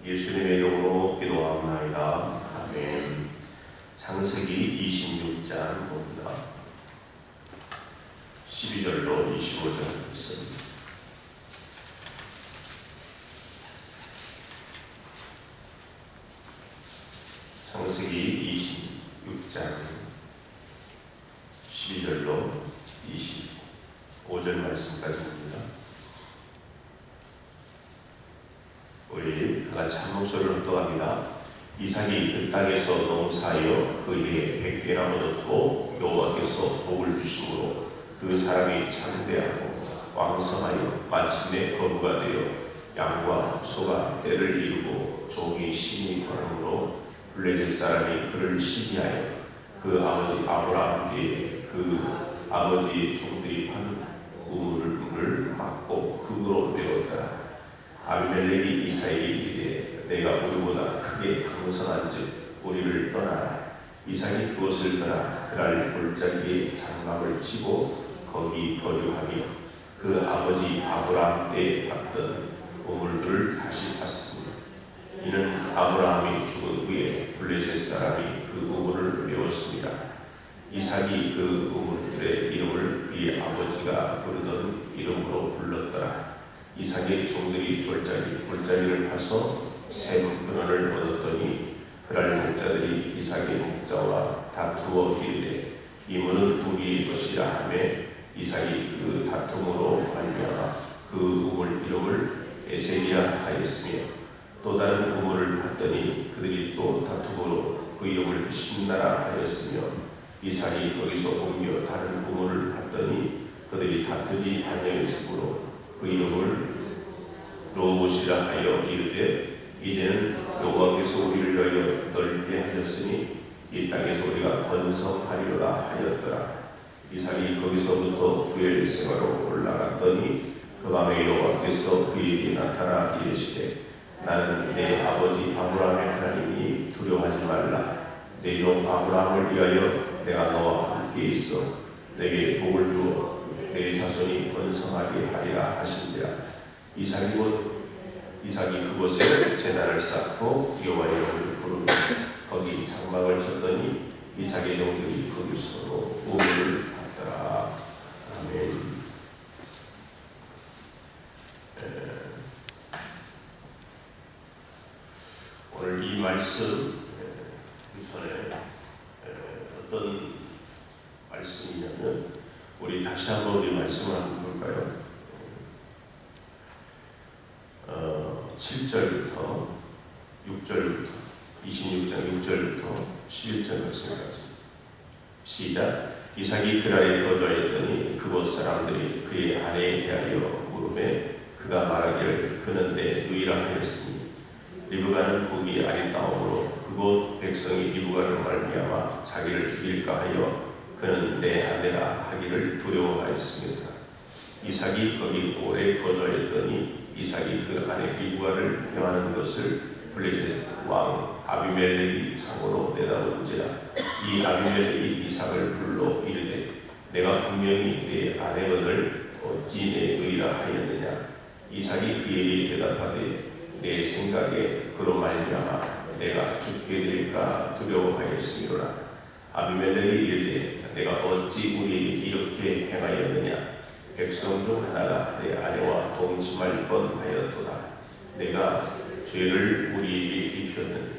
예수님의 이름으로 기도하옵나이다. 아멘. 창세기 26장 봅니다. 12절로 25절 말씀. 창세기 26장 12절로 25절 말씀까지 봅니다. 우리 다같이 한 목소리로 기도합니다. 이삭이 그 땅에서 농사하여 그 해에 100배나 얻었고 여호와께서 복을 주심으로 그 사람이 장대하고 왕성하여 마침내 거부가 되어 양과 소가 때를 이루고 종이 심히 많으므로 블레셋 사람이 그를 시기하여 그 아버지 아브라함 뒤에 그 아버지의 종들이 판 우물을 막고 흙으로 메웠더라. 아비멜렉이 이삭에게 이르되 내가 우리보다 크게 강성한즉 우리를 떠나라. 이삭이 그곳을 떠나 그날 골짜기에 장막을 치고 거기 거주하며 그 아버지 아브라함 때에 봤던 우물들을 다시 봤습니다. 이는 아브라함이 죽은 후에 블레셋 사람이 그 우물을 메웠습니다. 이삭이 그 우물들의 이름을 그의 아버지가 부르던 이름으로 불렀더라. 이삭의 종들이 골짜기를 파서 샘 근원을 얻었더니 그날 목자들이 이삭의 목자와 다투어 이르되 이 물은 우리의 것이라 하며 이삭이 그 다툼으로 말미암아 그 우물 이름을 에셀이라 하였으며 또 다른 우물을 봤더니 그들이 또 다툼으로 그 이름을 신나라 하였으며 이삭이 거기서 옮겨 다른 우물을 봤더니 그들이 다투지 아니하였으므로 그 이름을 로봇이라 하여 이르되 이제는 여호와께서 우리를 위하여 넓게 하셨으니 이 땅에서 우리가 번성하리로다 하였더라. 이삭이 거기서부터 부엘세바로 올라갔더니 그 밤에 여호와께서 그에게 나타나 이르시되 나는 내 아버지 아브라함의 하나님이 두려워하지 말라. 내 종 아브라함을 위하여 내가 너와 함께 있어 내게 복을 주어 내 자손이 번성하게 하리라 하신지라. 이삭이 그곳에 제단을 쌓고 여호와 이름을 부르며 거기 장막을 쳤더니 이삭의 종들이 거기서 우물을 받더라. 아멘. 오늘 이 말씀 전에 어떤 말씀이냐면 우리 다시 한번 우리 말씀을 한번 볼까요? 7절부터 6절부터 26장 6절부터 11절 말씀까지 시작. 이삭이 그날에 거주하였더니 그곳 사람들이 그의 아내에 대하여 물음에 그가 말하기를 그는 내 누이라 하였으니 리브가는 복이 아리따움으로 그곳 백성이 리브가를 말미암아 자기를 죽일까 하여 그는 내 아내라 하기를 두려워하였습니다. 이삭이 거기 오래 거주하였더니 이삭이 그 아내 리브가를 배하는 것을 블레셋 왕 아비멜렉이 창으로 내다본지라. 이 아비멜렉이 이삭을 불러 이르되 내가 분명히 내 아내거늘 어찌 내 누이라 하였느냐. 이삭이 그에게 대답하되 내 생각에 그로 말미암아 내가 죽게 될까 두려워하였으므로라. 아비멜렉이 이르되 내가 어찌 우리에게 이렇게 행하였느냐. 백성 중 하나가 내 아내와 동침할 뻔하였도다. 내가 죄를 우리에게 입혔는데.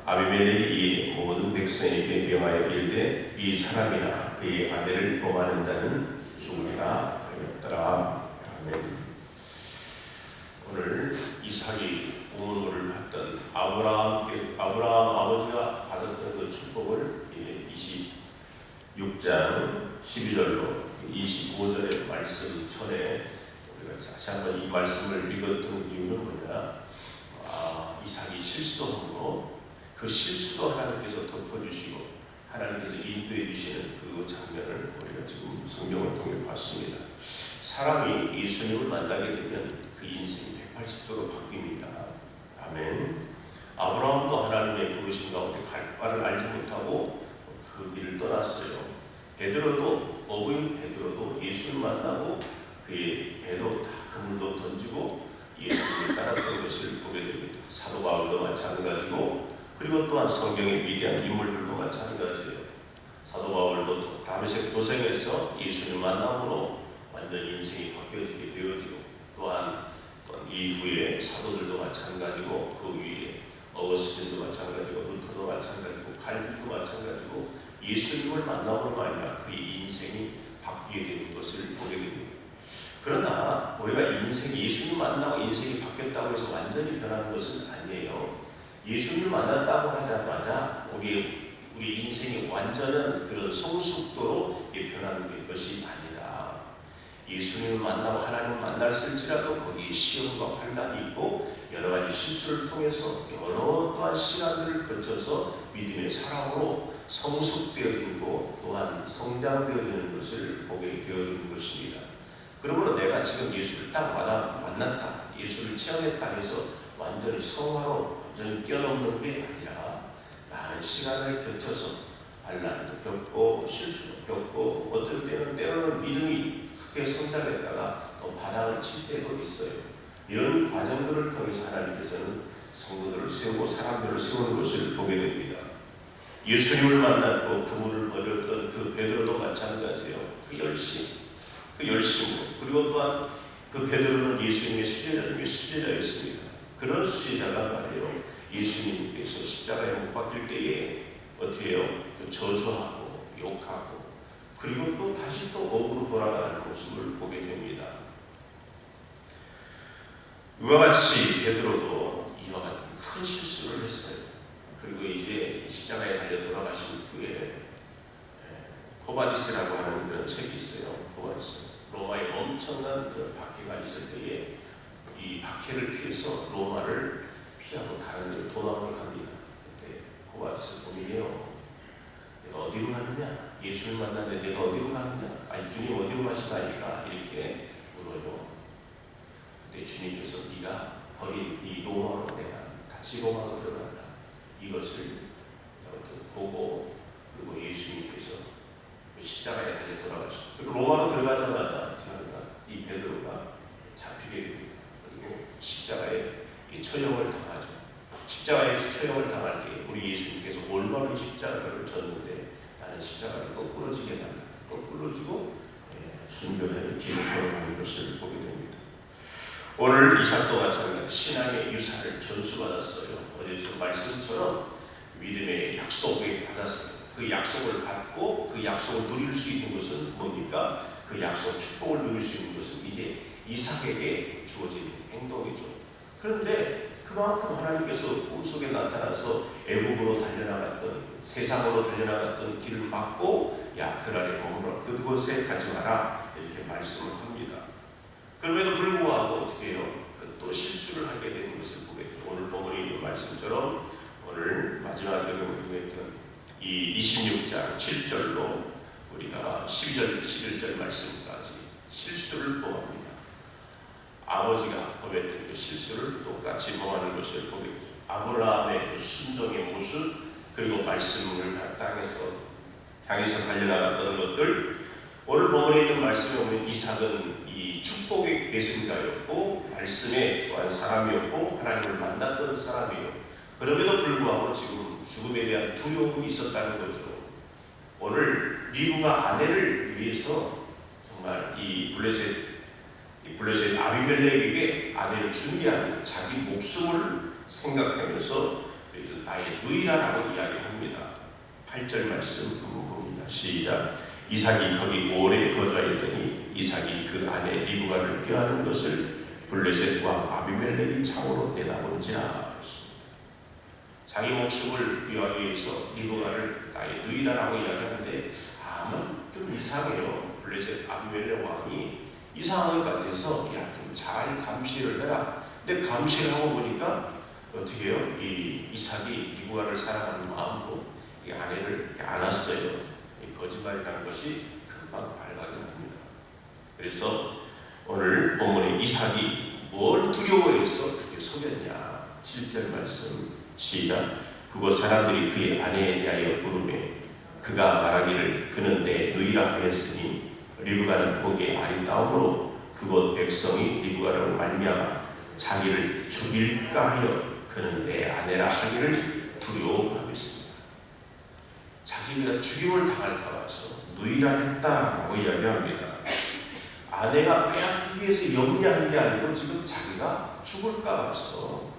아비멜렉이 이 모든 백성에게 명하여 이르되 이 사람이나 그의 아내를 범하는 자는 죽으리라 하였더라. 아멘. 오늘 이삭이 우물을 받던 아브라함 아버지가 받았던 그 축복을 26장 12절로 25절의 말씀 전에 우리가 다시 한번 이 말씀을 읽었던 이유는 뭐냐? 이삭이 실수함으로 그 실수도 하나님께서 덮어주시고 하나님께서 인도해 주시는 그 장면을 우리가 지금 성경을 통해 봤습니다. 사람이 예수님을 만나게 되면 그 인생이 180도로 바뀝니다. 아멘. 아브라함도 하나님의 부르심 가운데 갈 바를 알지 못하고 그 길을 떠났어요. 베드로도 어부인 베드로도 예수를 만나고 그의 배도 다 그물도 던지고 예수님을 따랐던 것을 보게 됩니다. 사도 바울도 마찬가지고, 그리고 또한 성경의 위대한 인물들도 마찬가지예요. 사도 바울도 다메섹 도성에서 예수님 만남으로 완전히 인생이 바뀌어지게 되어지고, 또한 이후에 사도들도 마찬가지고, 그 위에 어거스틴도 마찬가지고, 루터도 마찬가지고, 칼빈도 마찬가지고, 예수님을 만남으로 말미암아 그의 인생이 바뀌게 되는 것을 보게 됩니다. 그러나 우리가 인생이 예수님 만나고 인생이 바뀌었다고 해서 완전히 변하는 것은 아니에요. 예수님을 만났다고 하자마자 우리 인생이 완전한 그런 성숙도로 변하는 것이 아니다. 예수님을 만나고 하나님을 만났을지라도 거기에 시험과 환난이 있고 여러 가지 실수를 통해서 여러 또한 시간들을 거쳐서 믿음의 사람으로 성숙되어지고 또한 성장되어지는 것을 보게 되어지는 것입니다. 그러므로 내가 지금 예수를 딱 만났다, 예수를 체험했다 해서 완전히 성화로 완전히 뛰어넘는 게 아니라 많은 시간을 거쳐서 환난도 겪고 실수도 겪고 어떨 때는 믿음이 크게 성장했다가 또 바닥을 칠 때도 있어요. 이런 과정들을 통해서 하나님께서는 성도들을 세우고 사람들을 세우는 것을 보게 됩니다. 예수님을 만났고 그분을 버렸던 그 베드로도 마찬가지예요. 그 열심으로, 그리고 또한 그 베드로는 예수님의 수제자 중에 수제자였습니다. 그런 수제자가 말이에요. 예수님께서 십자가에 못 박힐 때에 어떻게 해요? 저주하고 욕하고 그리고 또 다시 또 업으로 돌아가는 모습을 보게 됩니다. 이와 같이 베드로도 이와 같은 큰 실수를 했어요. 그리고 이제 십자가에 달려 돌아가신 후에 코바디스라고 하는 그런 책이 있어요. 코바디스. 로마에 엄청난 그런 박해가 있을 때에 이 박해를 피해서 로마를 피하고 다른 데로 도망을 갑니다. 그때 코바디스 고민해요. 내가 어디로 가느냐? 예수를 만났는데 내가 어디로 가느냐? 아니 주님 어디로 가시나이까? 이렇게 물어요. 근데 주님께서 네가 버린 이 로마로 내가 다시 로마로 들어간다. 이것을 보고 그리고 예수님께서 십자가에 달려 돌아가시고 그리고 로마로 들어가자마자 이 베드로가 잡히게 됩니다. 그리고 십자가에 처형을 당하죠. 십자가에 처형을 당할 때 우리 예수님께서 올바른 십자가를 졌는데 나는 십자가를 거꾸로 지게 달라. 거꾸로 지고 순교자의 길을 걸어가는 것을 보게 됩니다. 오늘 이삭도 마찬가지 신앙의 유산을 전수받았어요. 어제 저 말씀처럼 믿음의 약속을 받았어요. 그 약속을 받고 그 약속을 누릴 수 있는 것은 뭡니까? 그 약속 축복을 누릴 수 있는 것은 이제 이삭에게 주어진 행동이죠. 그런데 그만큼 하나님께서 꿈속에 나타나서 애국으로 달려나갔던 세상으로 달려나갔던 길을 막고 야 그날에 머물러 그곳에 가지 마라 이렇게 말씀을 합니다. 그럼에도 불구하고 어떻게 해요? 또 실수를 하게 되는 것을 보겠죠. 오늘 본문에 있는 말씀처럼 오늘 마지막에 공부했던 이 26장 7절로 우리가 12절 11절 말씀까지 실수를 범합니다. 아버지가 범했던 그 실수를 똑같이 범하는 것을 보겠죠. 아브라함의 그 순종의 모습 그리고 말씀을 땅에서 향해서 달려나갔던 것들 오늘 본문에 있는 말씀에 보면 이삭은 이 축복의 계승자였고 말씀의 또한 사람이었고 하나님을 만났던 사람이에요. 그럼에도 불구하고 지금 죽음에 대한 두려움이 있었다는 거죠. 오늘 리브가 아내를 위해서 정말 이 블레셋 아비멜렉에게 아내를 준비하는 자기 목숨을 생각하면서 나의 누이라라고 이야기합니다. 8절 말씀 한번 봅니다. 시작. 이삭이 거기 오래 거주하였더니 이삭이 그 아내 리브가를 꾀하는 것을 블레셋 왕 아비멜렉이 창으로 내다본지라. 자기 목숨을 위하기 위해서 리브가를 나의 누이라라고 이야기하는데 아마 좀 이상해요. 블레셋 아비멜렉 왕이 이상한 것 같아서 야 좀 잘 감시를 해라. 근데 감시를 하고 보니까 어떻게 해요? 이 이삭이 리브가를 사랑하는 마음으로 이 아내를 안았어요. 이 거짓말이라는 것이 금방 발각이 납니다. 그래서 오늘 본문에 이삭이 뭘 두려워해서 그렇게 속였냐? 7절 말씀 시작. 그곳 사람들이 그의 아내에 대하여 물으매 그가 말하기를 그는 내 누이라 하였으니 리브가는 보기에 아름다움으로 그곳 백성이 리브가로 말미암아 자기를 죽일까 하여 그는 내 아내라 하기를 두려워하고 있습니다. 자기가 죽임을 당할까 봐서 누이라 했다라고 이야기합니다. 아내가 빼앗기기 위해서 염려한 게 아니고 지금 자기가 죽을까 봐서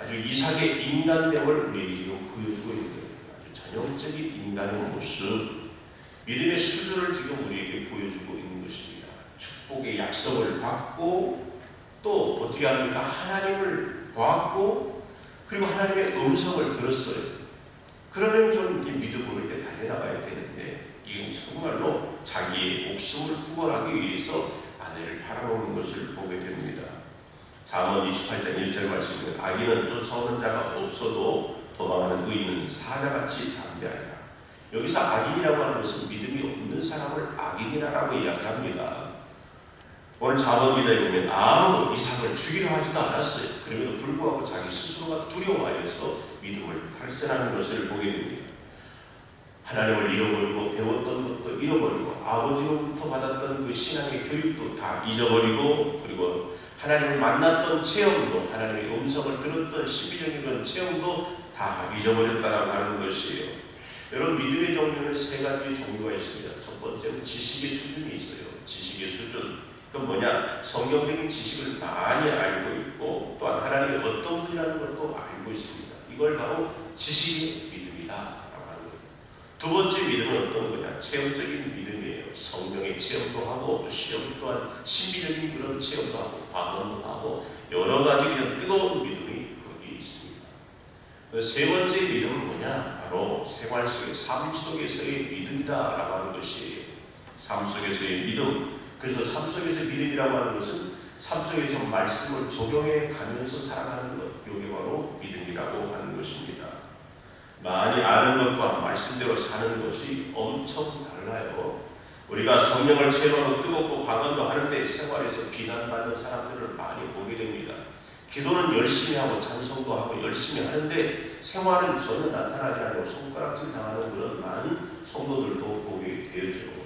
아주 이삭의 인간됨을 우리에게 지금 보여주고 있는 거예요. 아주 전형적인 인간의 모습, 믿음의 수준을 지금 우리에게 보여주고 있는 것입니다. 축복의 약속을 받고 또 어떻게 합니까? 하나님을 보았고 그리고 하나님의 음성을 들었어요. 그러면 좀 믿음으로 이렇게 달려나가야 되는데 이건 정말로 자기의 목숨을 구원하기 위해서 아내를 팔아먹는 것을 보게 됩니다. 잠언 28장 1절 말씀에 악인은 쫓아오는 자가 없어도 도망하는 의인은 사자같이 담대하리라. 여기서 악인이라고 하는 것은 믿음이 없는 사람을 악인이라고 이야기합니다. 오늘 잠언 기자에 보면 아무도 이삭을 죽이려 하지도 않았어요. 그럼에도 불구하고 자기 스스로가 두려워하여서 믿음을 탈선하는 것을 보게 됩니다. 하나님을 잃어버리고 배웠던 것도 잃어버리고 아버지로부터 받았던 그 신앙의 교육도 다 잊어버리고 그리고 하나님을 만났던 체험도 하나님의 음성을 들었던 신비적인 그런 체험도 다 잊어버렸다라고 하는 것이에요. 여러분 믿음의 종류는 세 가지 종류가 있습니다. 첫 번째는 지식의 수준이 있어요. 지식의 수준. 그건 뭐냐? 성경적인 지식을 많이 알고 있고 또한 하나님의 어떤 분이라는 것도 알고 있습니다. 이걸 바로 지식의 믿음이다 라고 하는 거죠. 두 번째 믿음은 어떤 거냐? 체험적인 믿음이에요. 성경의 체험도 하고 시험 또한 신비적인 그런 체험도 하고 방언도 하고 여러 가지 그냥 뜨거운 믿음이 거기에 있습니다. 세 번째 믿음은 뭐냐? 바로 생활 속의 삶 속에서의 믿음이다 라고 하는 것이에요. 삶 속에서의 믿음. 그래서 삶 속에서의 믿음이라고 하는 것은 삶 속에서 말씀을 적용해 가면서 살아가는 것, 이게 바로 믿음이라고 하는 것입니다. 많이 아는 것과 말씀대로 사는 것이 엄청 달라요. 우리가 성령을 체험하고 뜨겁고 강건도 하는데 생활에서 비난받는 사람들을 많이 보게 됩니다. 기도는 열심히 하고 찬송도 하고 열심히 하는데 생활은 전혀 나타나지 않고 손가락질 당하는 그런 많은 성도들도 보게 되어져요.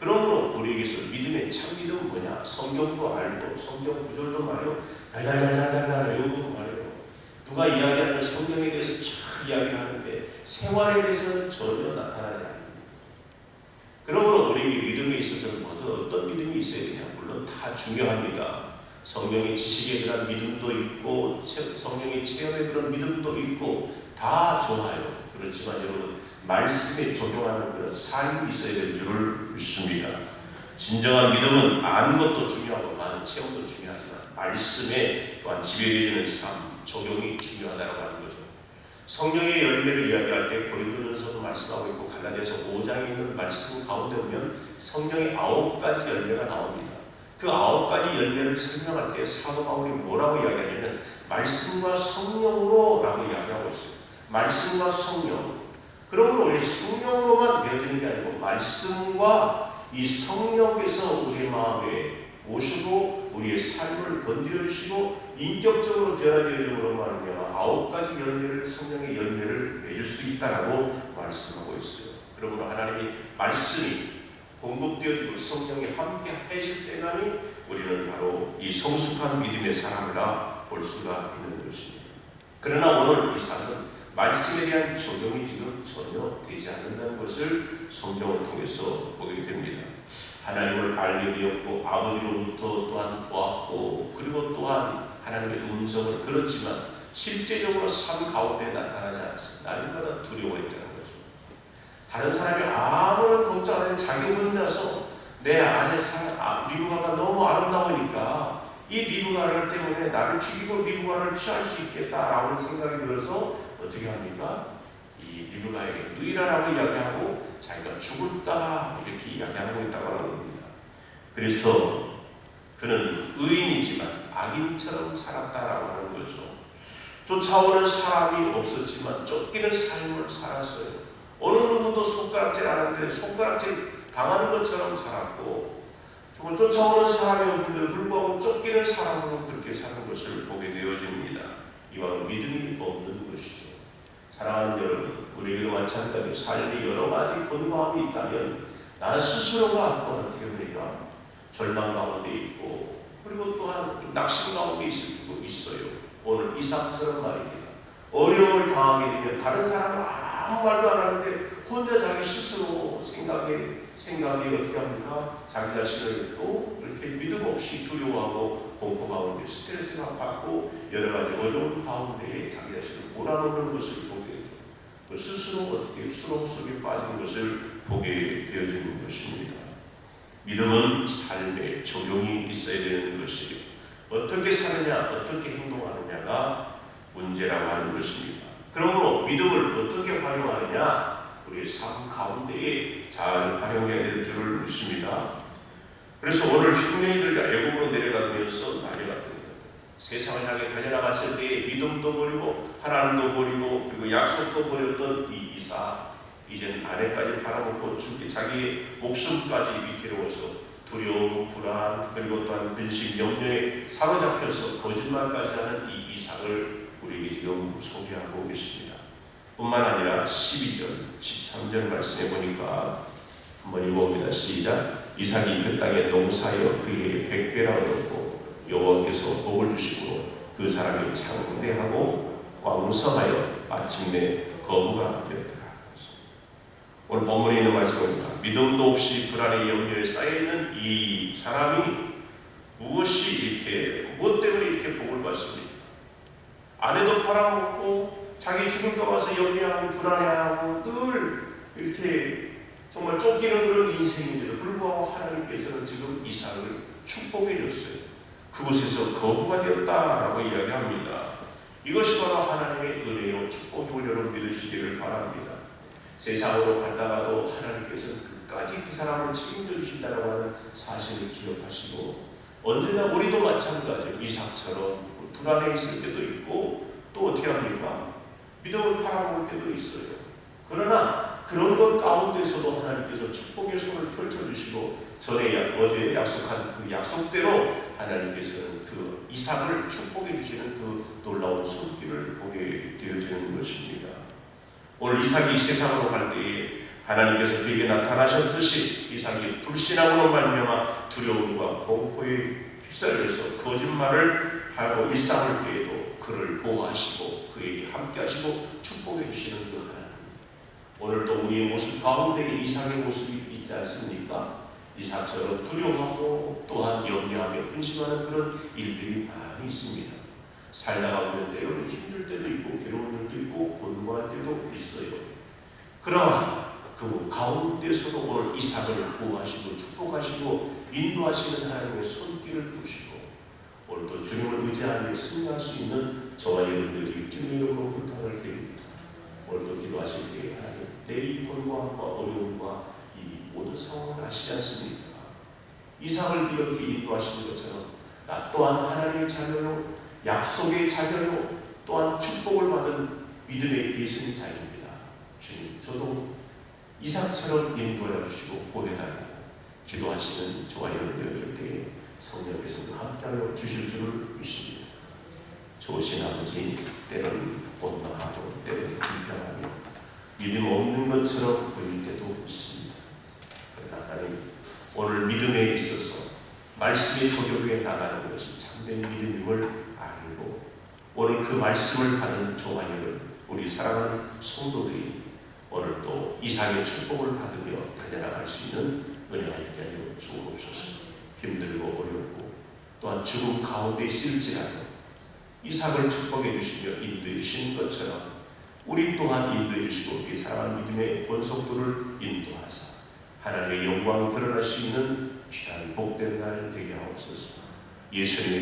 그러므로 우리에게서 믿음의 참 믿음은 뭐냐? 성경도 알고 성경 구절도 말해요. 달달달달달 외우고 말해요. 누가 이야기하는 성경에 대해서 잘 이야기하는데 생활에 대해서는 전혀 나타나지 않습니다. 그러므로 우리에게 믿음에 있어서는 먼저 어떤 믿음이 있어야 되냐? 물론 다 중요합니다. 성경의 지식에 대한 믿음도 있고 성령의 체험에 그런 믿음도 있고 다 좋아요. 그렇지만 여러분 말씀에 적용하는 그런 삶이 있어야 될 줄을 믿습니다. 진정한 믿음은 아는 것도 중요하고 많은 체험도 중요하지만 말씀에 또한 지배되는 삶, 적용이 중요하다고 하는 거죠. 성령의 열매를 이야기할 때 고린도전서도 말씀하고 있고 갈라디아서 5장에 있는 말씀 가운데 보면 성령의 9가지 열매가 나옵니다. 그 9가지 열매를 설명할 때 사도 바울이 뭐라고 이야기하냐면 말씀과 성령으로 라고 이야기하고 있어요. 말씀과 성령. 그러므로 우리 성령으로만 되어지는 게 아니고 말씀과 이 성령께서 우리의 마음에 오시고 우리의 삶을 건드려 주시고 인격적으로 변화되어짐으로 말미암아 9가지 열매를 성령의 열매를 맺을 수 있다라고 말씀하고 있어요. 그러므로 하나님이 말씀이 공급되어지고 성령이 함께 하실 때만이 우리는 바로 이 성숙한 믿음의 사람이라 볼 수가 있는 것입니다. 그러나 오늘 이 사람은 말씀에 대한 적용이 지금 전혀 되지 않는다는 것을 성경을 통해서 보게 됩니다. 하나님을 알게 되었고 아버지로부터 또한 보았고 그리고 또한 하나님의 음성을 들었지만 실제적으로 삶 가운데 나타나지 않습니다. 날마다 두려워했다는 거죠. 다른 사람이 아무런 걱정 안 해도 자기 혼자서 내 안에 리브가가 너무 아름다우니까 이 리브가를 때문에 나를 죽이고 리브가를 취할 수 있겠다라는 생각이 들어서 어떻게 합니까? 이 리브가에게 누이라라고 이야기하고 자기가 죽을까 이렇게 이야기하고 있다고 하는 겁니다. 그래서 그는 의인이지만 악인처럼 살았다라고 하는 거죠. 쫓아오는 사람이 없었지만 쫓기는 삶을 살았어요. 어느 누구도 손가락질 안 하는데 손가락질 당하는 것처럼 살았고 정말 쫓아오는 사람이 없는데 불구하고 쫓기는 사람으로 그렇게 사는 것을 보게 되어집니다. 이와는 믿음이 없는 것이죠. 사랑하는 여러분, 우리에게도 마찬가지로 삶에 여러 가지 권고함이 있다면 나 스스로가 또한 어떻게 됩니까? 절망 가운데 있고 그리고 또한 낙심 가운데 있을 수도 있어요. 오늘 이삭처럼 말입니다. 어려움을 당하게 되면 다른 사람은 아무 말도 안 하는데 혼자 자기 스스로 생각에 어떻게 합니까? 자기 자신을 또 이렇게 믿음 없이 두려워하고 공포 가운데 스트레스를 받고 여러 가지 어려운 가운데에 자기 자신을 몰아넣는 것을 보게 되죠. 스스로 어떻게 수렁 속에 빠진 것을 보게 되어지는 것입니다. 믿음은 삶에 적용이 있어야 되는 것이 어떻게 사느냐, 어떻게 행동하느냐가 문제라고 하는 것입니다. 그러므로 믿음을 어떻게 활용하느냐, 우리의 삶 가운데에 잘 활용해야 될 줄을 믿습니다. 그래서 오늘 흉내이들과 애굽으로 내려가면서 날려갔던 것, 세상을 향해 달려나갔을 때에 믿음도 버리고 하나님도 버리고 그리고 약속도 버렸던 이 이삭, 이젠 아내까지 팔아먹고 죽게 자기의 목숨까지 위태로워서 두려움, 불안, 그리고 또한 근심, 염려에 사로잡혀서 거짓말까지 하는 이 이삭을 우리에게 지금 소개하고 있습니다. 뿐만 아니라 12절, 13절 말씀해 보니까 한번 읽어봅니다. 시작. 이삭이 그 땅에 농사하여 그의 100배라 얻었고 여호와께서 복을 주시고 그 사람이 창대하고 왕성하여 마침내 거부가 되었더라. 오늘 본문에 있는 말씀입니다. 믿음도 없이 불안의 염려에 쌓여있는 이 사람이 무엇 때문에 이렇게 복을 받습니까? 아내도 팔아먹고 자기 죽을까 봐서 염려하고 불안해하고 늘 이렇게 정말 쫓기는 그런 인생인데도 불구하고 하나님께서는 지금 이삭을 축복해 줬어요. 그곳에서 거부가 되었다라고 이야기합니다. 이것이 바로 하나님의 은혜요 축복임을 여러분 믿으시기를 바랍니다. 세상으로 갔다가도 하나님께서는 끝까지 그 사람을 책임져 주신다고 하는 사실을 기억하시고, 언제나 우리도 마찬가지로 이삭처럼 불안해 있을 때도 있고 또 어떻게 합니까? 믿음을 팔아먹을 때도 있어요. 그러나 그런 것 가운데서도 하나님께서 축복의 손을 펼쳐주시고 어제 약속한 그 약속대로 하나님께서는 그 이삭을 축복해 주시는 그 놀라운 손길을 보게 되어지는 것입니다. 오늘 이삭이 세상으로 갈 때에 하나님께서 그에게 나타나셨듯이 이삭이 불신앙으로 말미암아 두려움과 공포에 휩쓸려서 거짓말을 하고 일상을 때에도 그를 보호하시고 그에게 함께하시고 축복해 주시는 그 하나님, 오늘도 우리의 모습 가운데 이삭의 모습이 있지 않습니까? 이삭처럼 두려워하고 또한 염려하며 근심하는 그런 일들이 많이 있습니다. 살다가 보면 때로는 힘들 때도 있고 괴로운 일도 있고 곤고할 때도 있어요. 그러나 그 가운데서도 오늘 이삭을 보호하시고 축복하시고 인도하시는 하나님의 손길을 보시고 오늘도 주님을 의지하며 승리할 수 있는 저와 여러분들이 주님의 이름으로 부탁을 드립니다. 오늘도 기도하실 때 하나님 내 곤고함과 어려움과 이 모든 상황을 아시지 않습니까? 이삭을 이렇게 인도하시는 것처럼 나 또한 하나님의 자녀요 약속의 자녀요 또한 축복을 받은 믿음의 계승 자입니다. 주님, 저도 이삭처럼 인도해 주시고 보내달라고 기도하시는 저와 여러분들 때에 성령께서도 함께하여 주실 줄을 믿습니다. 좋으신 아버지, 때로는 원망하고 때로는 불평하며 믿음 없는 것처럼 보일 때도 있습니다. 그러나 하나님, 오늘 믿음에 있어서 말씀의 적용에 나가는 것이 참된 믿음임을 알고 오늘 그 말씀을 받은 저와 여러분, 우리 사랑하는 성도들이 오늘 또 이삭의 축복을 받으며 달려나갈 수 있는 은혜가 있게 하여 주옵소서. 힘들고 어렵고 또한 죽음 가운데 있을지라도 이삭을 축복해 주시며 인도해 주시는 것처럼 우리 또한 인도해 주시고 우리 사랑하는 믿음의 권속도를 인도하사 하나님의 영광이 드러날 수 있는 귀한 복된 날 되게 하옵소서. 예수님의